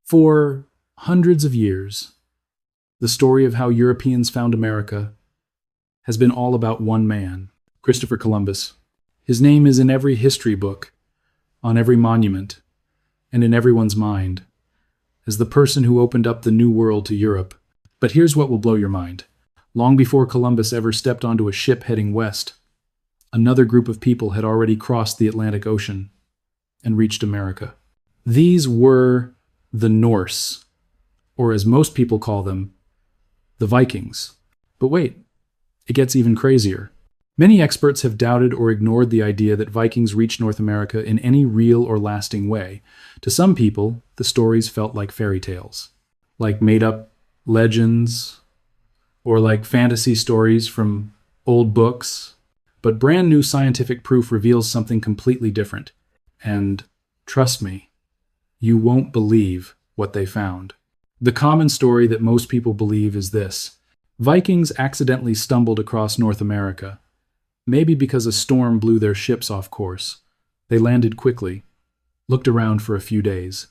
For hundreds of years, the story of how Europeans found America has been all about one man, Christopher Columbus. His name is in every history book, on every monument, and in everyone's mind, as the person who opened up the New World to Europe. But here's what will blow your mind. Long before Columbus ever stepped onto a ship heading west, another group of people had already crossed the Atlantic Ocean and reached America. These were the Norse, or as most people call them, the Vikings. But wait, it gets even crazier. Many experts have doubted or ignored the idea that Vikings reached North America in any real or lasting way. To some people, the stories felt like fairy tales, like made-up legends, or like fantasy stories from old books. But brand new scientific proof reveals something completely different. And trust me, you won't believe what they found. The common story that most people believe is this: Vikings accidentally stumbled across North America, maybe because a storm blew their ships off course. They landed quickly, looked around for a few days,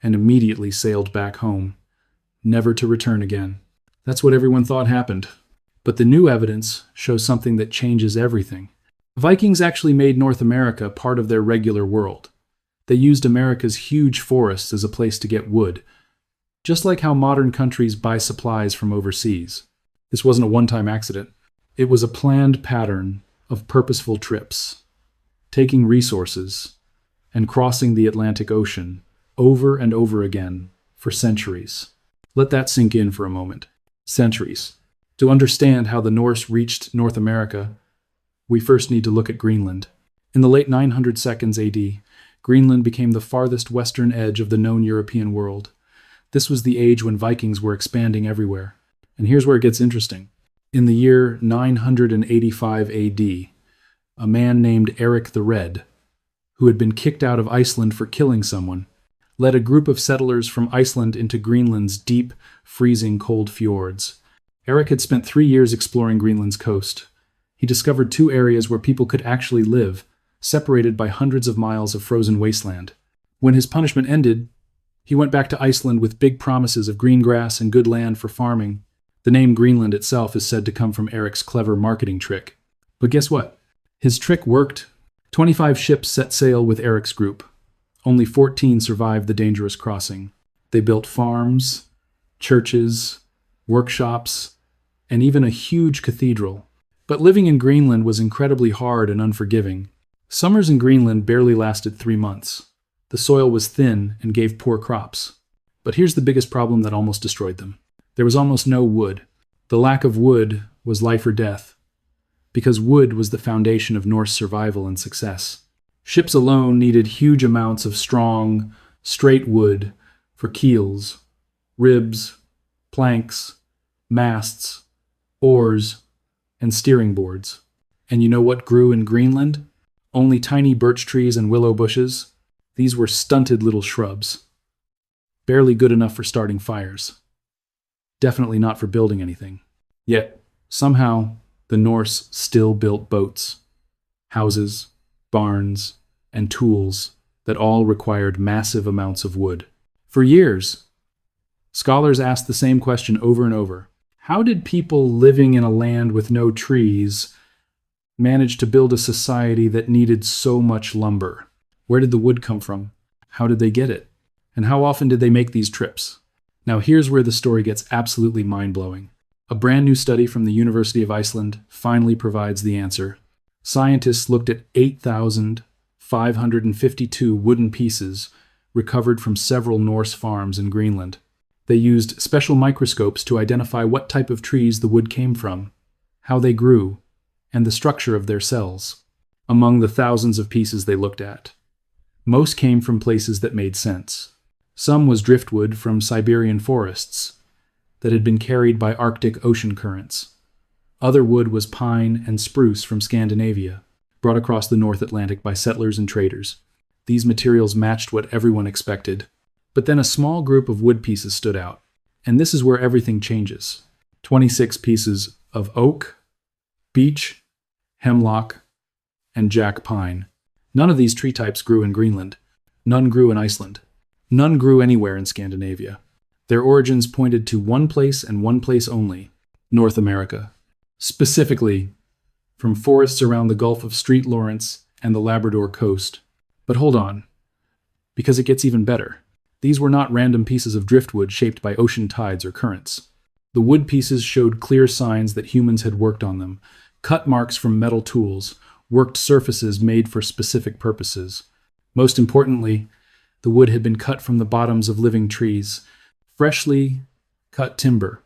and immediately sailed back home, never to return again. That's what everyone thought happened. But the new evidence shows something that changes everything. Vikings actually made North America part of their regular world. They used America's huge forests as a place to get wood, just like how modern countries buy supplies from overseas. This wasn't a one-time accident. It was a planned pattern of purposeful trips, taking resources and crossing the Atlantic Ocean over and over again for centuries. Let that sink in for a moment. Centuries. To understand how the Norse reached North America, we first need to look at Greenland. In the late 900 seconds AD, Greenland became the farthest western edge of the known European world. This was the age when Vikings were expanding everywhere. And here's where it gets interesting. In the year 985 AD, a man named Eric the Red, who had been kicked out of Iceland for killing someone, led a group of settlers from Iceland into Greenland's deep, freezing cold fjords. Eric had spent 3 years exploring Greenland's coast. He discovered 2 areas where people could actually live, separated by hundreds of miles of frozen wasteland. When his punishment ended, he went back to Iceland with big promises of green grass and good land for farming. The name Greenland itself is said to come from Eric's clever marketing trick. But guess what? His trick worked. 25 ships set sail with Eric's group. Only 14 survived the dangerous crossing. They built farms, churches, workshops, and even a huge cathedral. But living in Greenland was incredibly hard and unforgiving. Summers in Greenland barely lasted 3 months. The soil was thin and gave poor crops. But here's the biggest problem that almost destroyed them. There was almost no wood. The lack of wood was life or death, because wood was the foundation of Norse survival and success. Ships alone needed huge amounts of strong, straight wood for keels, ribs, planks, masts, oars, and steering boards. And you know what grew in Greenland? Only tiny birch trees and willow bushes. These were stunted little shrubs, barely good enough for starting fires. Definitely not for building anything. Yet, somehow, the Norse still built boats, houses, barns, and tools that all required massive amounts of wood. For years, scholars asked the same question over and over. How did people living in a land with no trees manage to build a society that needed so much lumber? Where did the wood come from? How did they get it? And how often did they make these trips? Now here's where the story gets absolutely mind-blowing. A brand new study from the University of Iceland finally provides the answer. Scientists looked at 8,552 wooden pieces recovered from several Norse farms in Greenland. They used special microscopes to identify what type of trees the wood came from, how they grew, and the structure of their cells. Among the thousands of pieces they looked at, most came from places that made sense. Some was driftwood from Siberian forests that had been carried by Arctic ocean currents. Other wood was pine and spruce from Scandinavia, brought across the North Atlantic by settlers and traders. These materials matched what everyone expected. But then a small group of wood pieces stood out, and this is where everything changes. 26 pieces of oak, beech, hemlock, and jack pine. None of these tree types grew in Greenland. None grew in Iceland. None grew anywhere in Scandinavia. Their origins pointed to one place and one place only, North America. Specifically, from forests around the Gulf of St. Lawrence and the Labrador coast. But hold on, because it gets even better. These were not random pieces of driftwood shaped by ocean tides or currents. The wood pieces showed clear signs that humans had worked on them, cut marks from metal tools, worked surfaces made for specific purposes. Most importantly, the wood had been cut from the bottoms of living trees, freshly cut timber,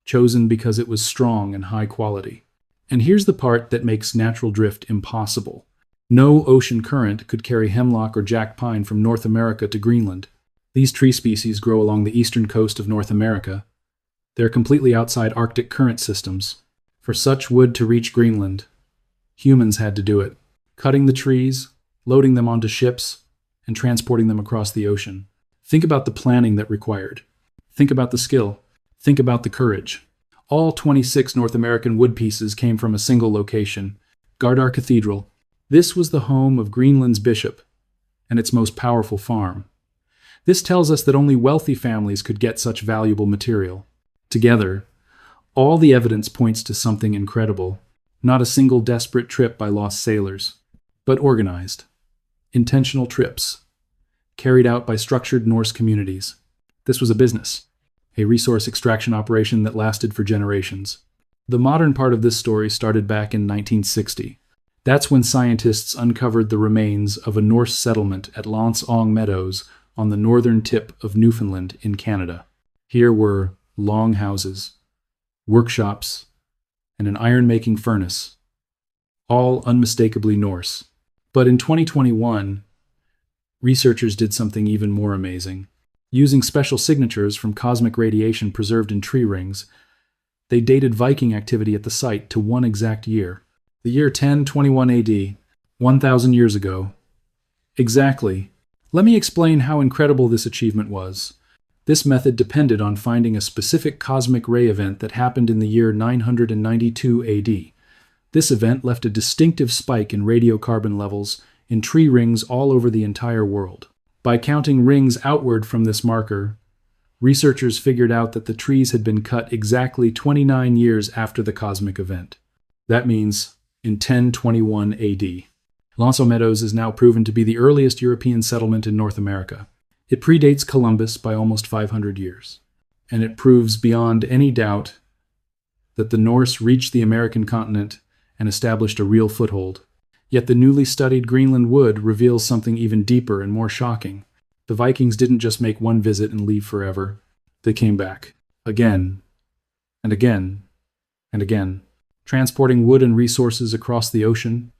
chosen because it was strong and high quality. And here's the part that makes natural drift impossible. No ocean current could carry hemlock or jack pine from North America to Greenland. These tree species grow along the eastern coast of North America. They're completely outside Arctic current systems. For such wood to reach Greenland, humans had to do it, cutting the trees, loading them onto ships, and transporting them across the ocean. Think about the planning that required. Think about the skill. Think about the courage. All 26 North American wood pieces came from a single location, Gardar Cathedral. This was the home of Greenland's bishop and its most powerful farm. This tells us that only wealthy families could get such valuable material. Together, all the evidence points to something incredible, not a single desperate trip by lost sailors, but organized, intentional trips, carried out by structured Norse communities. This was a business, a resource extraction operation that lasted for generations. The modern part of this story started back in 1960. That's when scientists uncovered the remains of a Norse settlement at Meadows on the northern tip of Newfoundland in Canada. Here were long houses, workshops, and an iron-making furnace, all unmistakably Norse. But in 2021, researchers did something even more amazing. Using special signatures from cosmic radiation preserved in tree rings, they dated Viking activity at the site to one exact year. The year 1021 AD, 1,000 years ago. Exactly. Let me explain how incredible this achievement was. This method depended on finding a specific cosmic ray event that happened in the year 992 AD. This event left a distinctive spike in radiocarbon levels in tree rings all over the entire world. By counting rings outward from this marker, researchers figured out that the trees had been cut exactly 29 years after the cosmic event. That means in 1021 AD. Meadows is now proven to be the earliest European settlement in North America. It predates Columbus by almost 500 years, and it proves beyond any doubt that the Norse reached the American continent and established a real foothold. Yet the newly studied Greenland wood reveals something even deeper and more shocking. The Vikings didn't just make one visit and leave forever. They came back, again, and again, and again, transporting wood and resources across the ocean,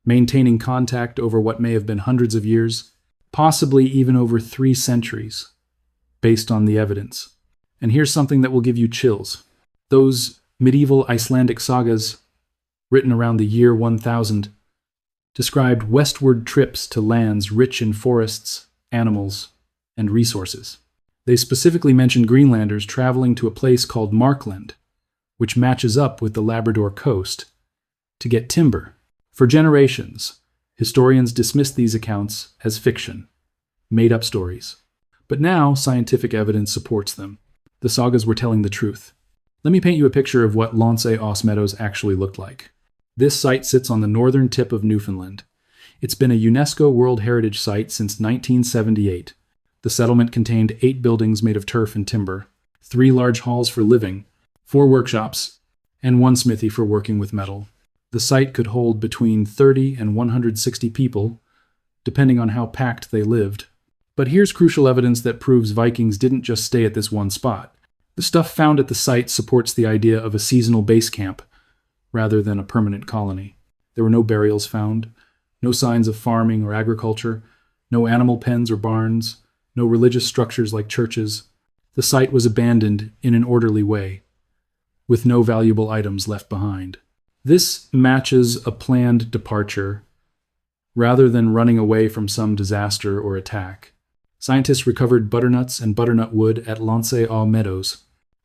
maintaining contact over what may have been hundreds of years, possibly even over 3 centuries, based on the evidence. And here's something that will give you chills. Those medieval Icelandic sagas, written around the year 1000, described westward trips to lands rich in forests, animals, and resources. They specifically mentioned Greenlanders traveling to a place called Markland, which matches up with the Labrador coast, to get timber. For generations, historians dismissed these accounts as fiction, made-up stories. But now, scientific evidence supports them. The sagas were telling the truth. Let me paint you a picture of what Meadows actually looked like. This site sits on the northern tip of Newfoundland. It's been a UNESCO World Heritage Site since 1978. The settlement contained 8 buildings made of turf and timber, 3 large halls for living, 4 workshops, and 1 smithy for working with metal. The site could hold between 30 and 160 people, depending on how packed they lived. But here's crucial evidence that proves Vikings didn't just stay at this one spot. The stuff found at the site supports the idea of a seasonal base camp, rather than a permanent colony. There were no burials found, no signs of farming or agriculture, no animal pens or barns, no religious structures like churches. The site was abandoned in an orderly way, with no valuable items left behind. This matches a planned departure, rather than running away from some disaster or attack. Scientists recovered butternuts and butternut wood at Meadows.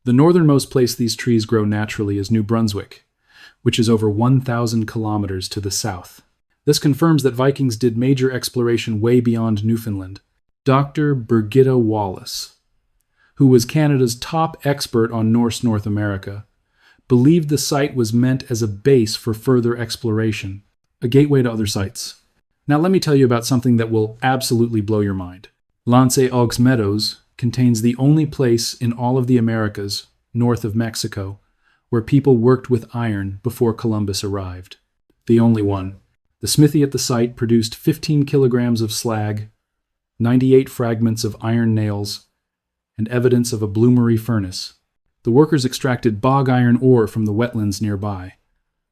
The northernmost place these trees grow naturally is New Brunswick, which is over 1,000 kilometers to the south. This confirms that Vikings did major exploration way beyond Newfoundland. Dr. Birgitta Wallace, who was Canada's top expert on Norse North America, believed the site was meant as a base for further exploration, a gateway to other sites. Now let me tell you about something that will absolutely blow your mind. Meadows contains the only place in all of the Americas, north of Mexico, where people worked with iron before Columbus arrived. The only one. The smithy at the site produced 15 kilograms of slag, 98 fragments of iron nails, and evidence of a bloomery furnace. The workers extracted bog iron ore from the wetlands nearby.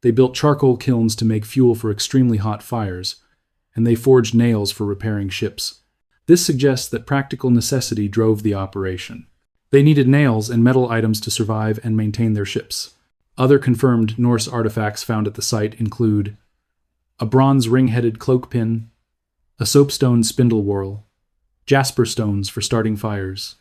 They built charcoal kilns to make fuel for extremely hot fires, and they forged nails for repairing ships. This suggests that practical necessity drove the operation. They needed nails and metal items to survive and maintain their ships. Other confirmed Norse artifacts found at the site include a bronze ring-headed cloak pin, a soapstone spindle whorl, jasper stones for starting fires,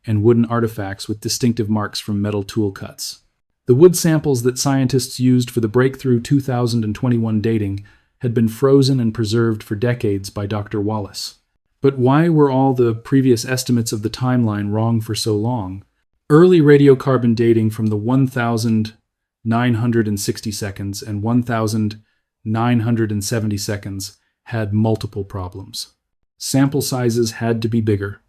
and wooden artifacts with distinctive marks from metal tool cuts. The wood samples that scientists used for the breakthrough 2021 dating had been frozen and preserved for decades by Dr. Wallace. But why were all the previous estimates of the timeline wrong for so long? Early radiocarbon dating from the 1,960 seconds and 1,970 seconds had multiple problems. Sample sizes had to be bigger,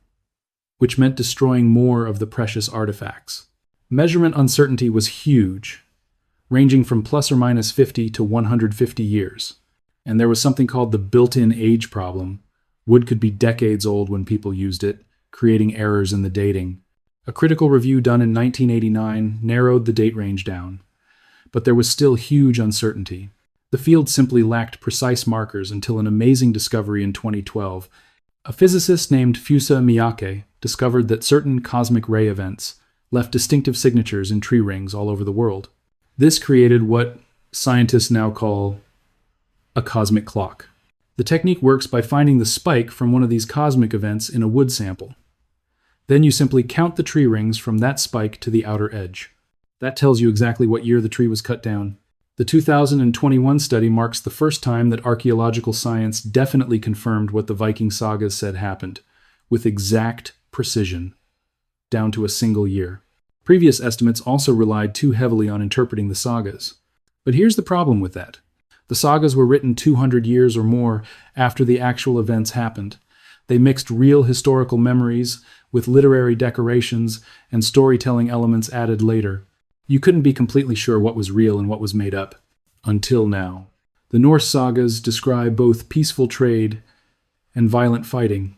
which meant destroying more of the precious artifacts. Measurement uncertainty was huge, ranging from plus or minus 50 to 150 years. And there was something called the built-in age problem. Wood could be decades old when people used it, creating errors in the dating. A critical review done in 1989 narrowed the date range down, but there was still huge uncertainty. The field simply lacked precise markers until an amazing discovery in 2012. A physicist named Fusa Miyake discovered that certain cosmic ray events left distinctive signatures in tree rings all over the world. This created what scientists now call a cosmic clock. The technique works by finding the spike from one of these cosmic events in a wood sample. Then you simply count the tree rings from that spike to the outer edge. That tells you exactly what year the tree was cut down. The 2021 study marks the first time that archaeological science definitely confirmed what the Viking sagas said happened, with exact precision, down to a single year. Previous estimates also relied too heavily on interpreting the sagas. But here's the problem with that. The sagas were written 200 years or more after the actual events happened. They mixed real historical memories with literary decorations and storytelling elements added later. You couldn't be completely sure what was real and what was made up. Until now. The Norse sagas describe both peaceful trade and violent fighting,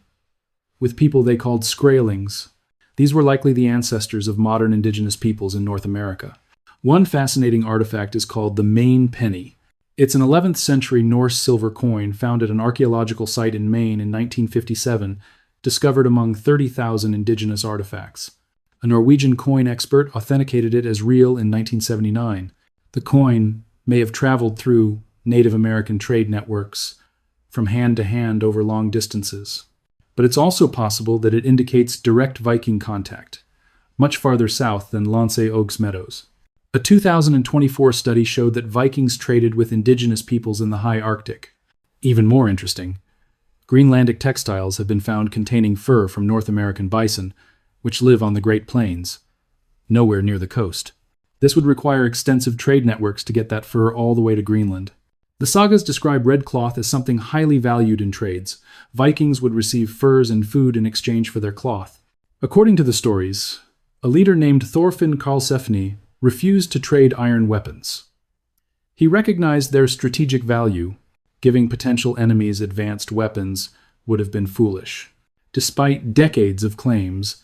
with people they called Skraelings. These were likely the ancestors of modern indigenous peoples in North America. One fascinating artifact is called the Maine penny. It's an 11th century Norse silver coin found at an archaeological site in Maine in 1957, discovered among 30,000 indigenous artifacts. A Norwegian coin expert authenticated it as real in 1979. The coin may have traveled through Native American trade networks from hand to hand over long distances. But it's also possible that it indicates direct Viking contact, much farther south than Meadows. A 2024 study showed that Vikings traded with indigenous peoples in the high Arctic. Even more interesting, Greenlandic textiles have been found containing fur from North American bison, which live on the Great Plains, nowhere near the coast. This would require extensive trade networks to get that fur all the way to Greenland. The sagas describe red cloth as something highly valued in trades. Vikings would receive furs and food in exchange for their cloth. According to the stories, a leader named Thorfinn Karlsefni refused to trade iron weapons. He recognized their strategic value. Giving potential enemies advanced weapons would have been foolish. Despite decades of claims,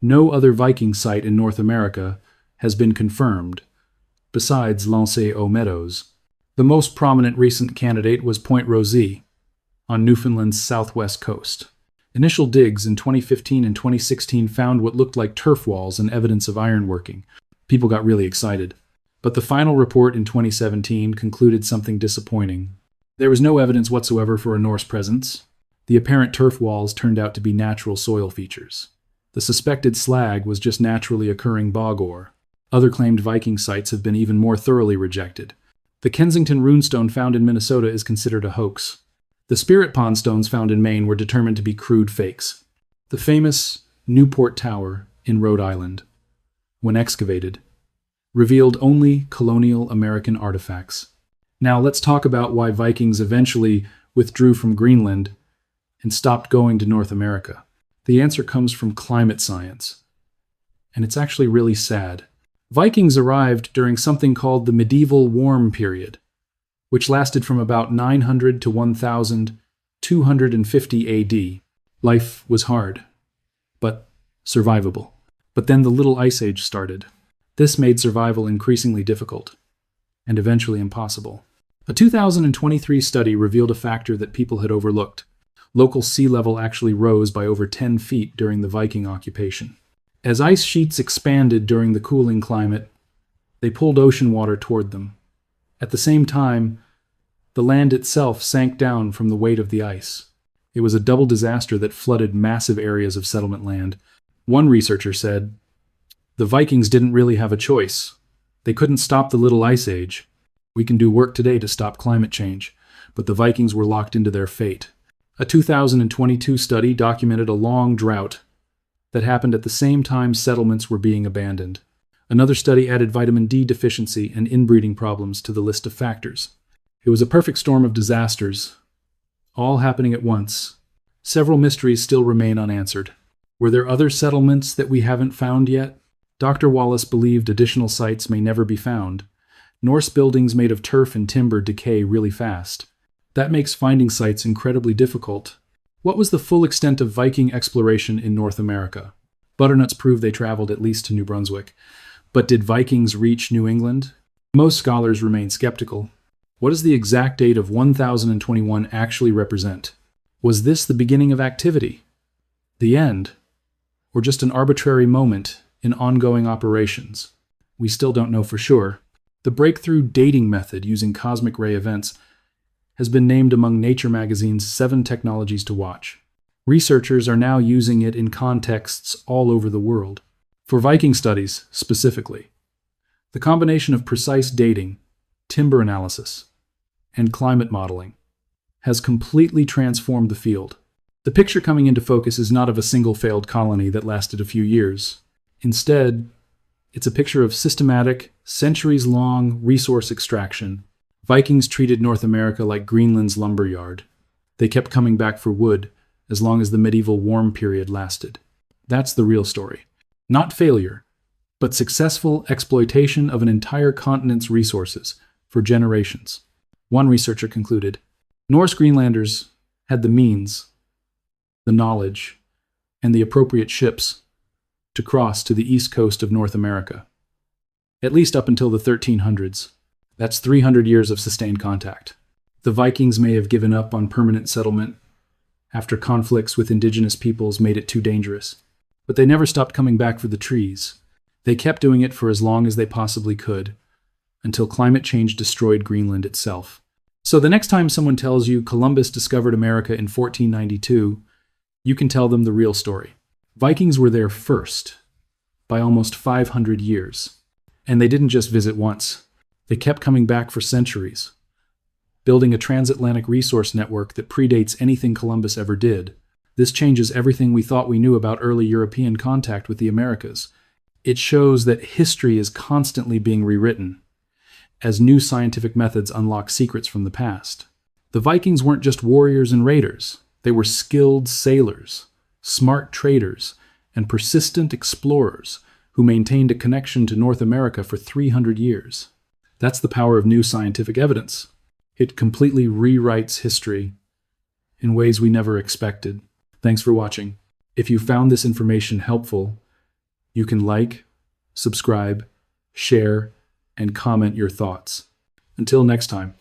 no other Viking site in North America has been confirmed, besides Meadows. The most prominent recent candidate was Point Rosée, on Newfoundland's southwest coast. Initial digs in 2015 and 2016 found what looked like turf walls and evidence of ironworking. People got really excited. But the final report in 2017 concluded something disappointing. There was no evidence whatsoever for a Norse presence. The apparent turf walls turned out to be natural soil features. The suspected slag was just naturally occurring bog ore. Other claimed Viking sites have been even more thoroughly rejected. The Kensington runestone found in Minnesota is considered a hoax. The Spirit Pond stones found in Maine were determined to be crude fakes. The famous Newport Tower in Rhode Island, when excavated, revealed only colonial American artifacts. Now let's talk about why Vikings eventually withdrew from Greenland and stopped going to North America. The answer comes from climate science, and it's actually really sad. Vikings arrived during something called the medieval warm period, which lasted from about 900 to 1250 AD. Life was hard, but survivable. But then the Little Ice Age started. This made survival increasingly difficult, and eventually impossible. A 2023 study revealed a factor that people had overlooked. Local sea level actually rose by over 10 feet during the Viking occupation. As ice sheets expanded during the cooling climate, they pulled ocean water toward them. At the same time, the land itself sank down from the weight of the ice. It was a double disaster that flooded massive areas of settlement land. One researcher said, "The Vikings didn't really have a choice. They couldn't stop the Little Ice Age. We can do work today to stop climate change, but the Vikings were locked into their fate." A 2022 study documented a long drought that happened at the same time settlements were being abandoned. Another study added vitamin D deficiency and inbreeding problems to the list of factors. It was a perfect storm of disasters, all happening at once. Several mysteries still remain unanswered. Were there other settlements that we haven't found yet? Dr. Wallace believed additional sites may never be found. Norse buildings made of turf and timber decay really fast. That makes finding sites incredibly difficult. What was the full extent of Viking exploration in North America? Butternuts prove they traveled at least to New Brunswick. But did Vikings reach New England? Most scholars remain skeptical. What does the exact date of 1021 actually represent? Was this the beginning of activity? The end? Or just an arbitrary moment in ongoing operations? We still don't know for sure. The breakthrough dating method using cosmic ray events has been named among Nature magazine's 7 technologies to watch. Researchers are now using it in contexts all over the world. For Viking studies, specifically, the combination of precise dating, timber analysis, and climate modeling has completely transformed the field. The picture coming into focus is not of a single failed colony that lasted a few years. Instead, it's a picture of systematic, centuries-long resource extraction. Vikings treated North America like Greenland's lumberyard. They kept coming back for wood as long as the medieval warm period lasted. That's the real story. Not failure, but successful exploitation of an entire continent's resources for generations. One researcher concluded, Norse Greenlanders had the means, the knowledge, and the appropriate ships to cross to the east coast of North America, at least up until the 1300s. That's 300 years of sustained contact. The Vikings may have given up on permanent settlement after conflicts with indigenous peoples made it too dangerous, but they never stopped coming back for the trees. They kept doing it for as long as they possibly could, until climate change destroyed Greenland itself. So the next time someone tells you Columbus discovered America in 1492, you can tell them the real story. Vikings were there first, by almost 500 years. And they didn't just visit once. They kept coming back for centuries, building a transatlantic resource network that predates anything Columbus ever did. This changes everything we thought we knew about early European contact with the Americas. It shows that history is constantly being rewritten, as new scientific methods unlock secrets from the past. The Vikings weren't just warriors and raiders. They were skilled sailors, smart traders, and persistent explorers who maintained a connection to North America for 300 years. That's the power of new scientific evidence. It completely rewrites history in ways we never expected. Thanks for watching. If you found this information helpful, you can like, subscribe, share, and comment your thoughts. Until next time.